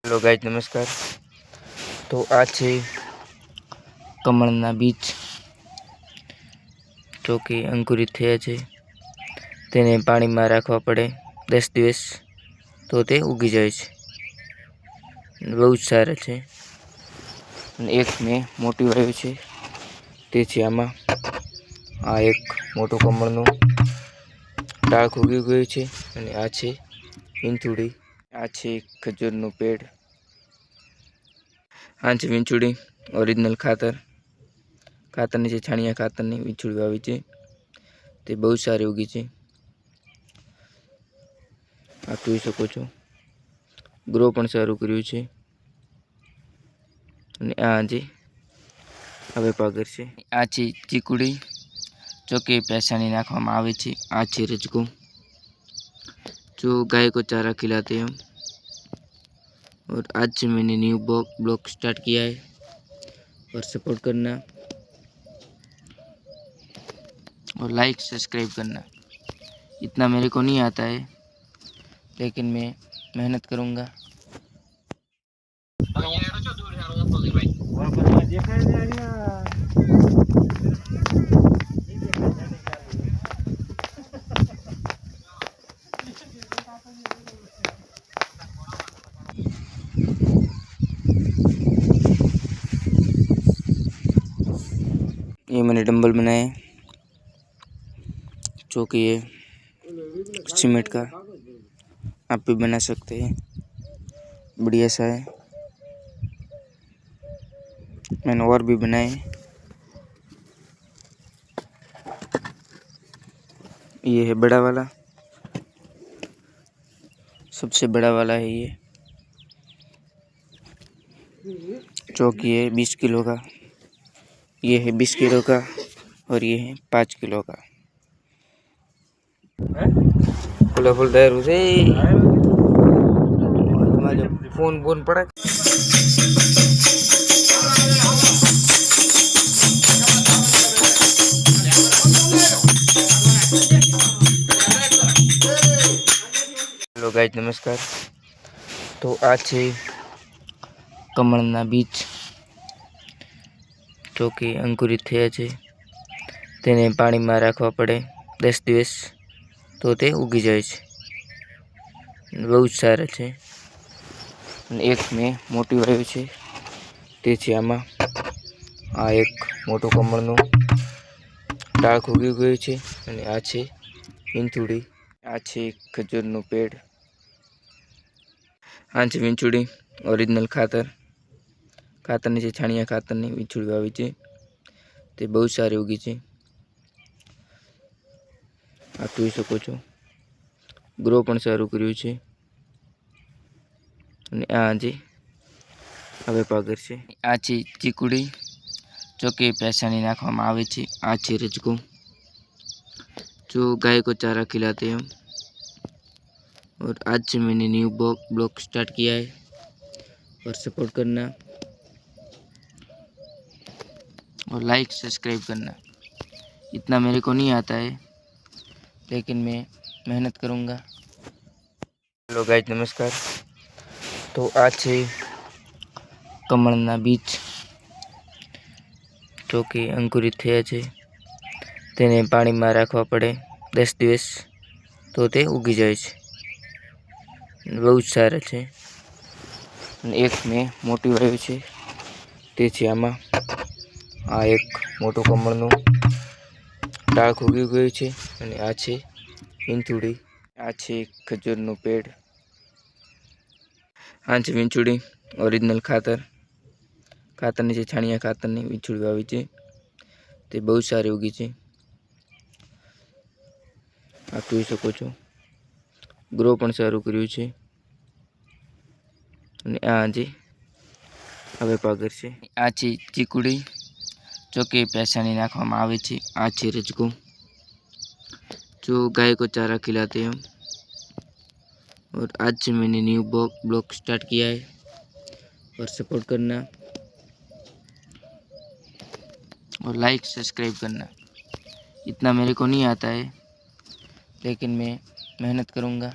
Hello guys नमस्कार। तो आ છે કમળના બીજ જો કે અંકુરિત થયા છે, તેને પાણીમાં રાખવા પડે 10 દિવસ તો તે ઉગી જાય છે. બહુ જ સારા છે. અને એક મેં મોટી વાવ્યું છે, તેથી આમાં આ એક મોટું કમળનું ડાળ ઉગી ગયું છે. અને આ છે વીંછુડી, આ છે ખજૂરનું પેડ, આ છે વીંછુડી ઓરિજિનલ ખાતરની છે, છાણિયા ખાતરની વીંછુડી વાવી છે. તે બહુ સારી ઉગી છે, આપ જોઈ શકો છો. ગ્રો પણ સારું કર્યું છે. અને આ જે હવે પાગર છે, આ છે ચીકુડી, जो कि पैसानी नाखवामां आवे छे. आ छे रजको, जो गाय को चारा खिलाते हैं हम. और आज से मैंने न्यू ब्लॉग स्टार्ट किया है, और सपोर्ट करना और लाइक सब्सक्राइब करना. इतना मेरे को नहीं आता है, लेकिन मैं मेहनत करूँगा. ये मैंने डंबल बनाए, जो कि ये सीमेंट का, आप भी बना सकते हैं. बढ़िया सा है. मैंने और भी बनाए. ये है बड़ा वाला, सबसे बड़ा वाला है ये, जो कि है 20 किलो का. ये है 20 किलो का, और ये है 5 किलो का. फुल तैयार हो जाए. फोन बोन पड़ा. हेलो गाइज नमस्कार. तो आ છે કમળના બીજ, જો કે અંકુરિત થયા છે, તેને પાણીમાં રાખવા પડે 10 દિવસ તો તે ઉગી જાય છે. બહુ જ સારા છે. અને એક મેં મોટી વાવ્યું છે, તેથી આમાં આ એક મોટું કમળનું ડાળ ઉગી ગયું છે. અને આ છે વીંછુડી, આ છે ખજૂરનું પેડ, આ છે વીંછુડી ઓરિજિનલ ખાતરની છે, છાણિયા ખાતરની વીંછુડી વાવી છે. તે બહુ સારી ઉગી છે, આપ જોઈ શકો છો. ગ્રો પણ સારું કર્યું છે. અને આ જે હવે પાગર છે, આ છે ચીકુડી, जो कि पैसानी नाखवामां आवे छे. आ छे रजको, जो गाय को चारा खिलाते हैं हम. और आज से मैंने न्यू ब्लॉग स्टार्ट किया है, और सपोर्ट करना और लाइक सब्सक्राइब करना. इतना मेरे को नहीं आता है, लेकिन मैं मेहनत करूँगा. हेलो गाइज नमस्कार. तो आ છે કમળના બીજ, જો કે અંકુરિત થયા છે, તેને પાણીમાં રાખવા પડે 10 દિવસ તો તે ઉગી જાય છે. બહુ જ સારા છે. અને એક મેં મોટી વાવ્યું છે, તેથી આમાં આ એક મોટું કમળનું ડાળ ઉગી ગયું છે. અને આ છે વીંછુડી, આ છે ખજૂરનું પેડ, આ છે વીંછુડી ઓરિજિનલ ખાતરની છે, છાણિયા ખાતરની વીંછુડી વાવી છે. તે બહુ સારી ઉગી છે, આપ જોઈ શકો છો. ગ્રો પણ સારું કર્યું છે. અને આ જે હવે પાગર છે, આ છે ચીકુડી, जो कि पैसानी नाखवामां आवे छे. आ छे रजको, जो गाय को चारा खिलाते हैं हम. और आज से मैंने न्यू ब्लॉग स्टार्ट किया है, और सपोर्ट करना और लाइक सब्सक्राइब करना. इतना मेरे को नहीं आता है, लेकिन मैं मेहनत करूँगा.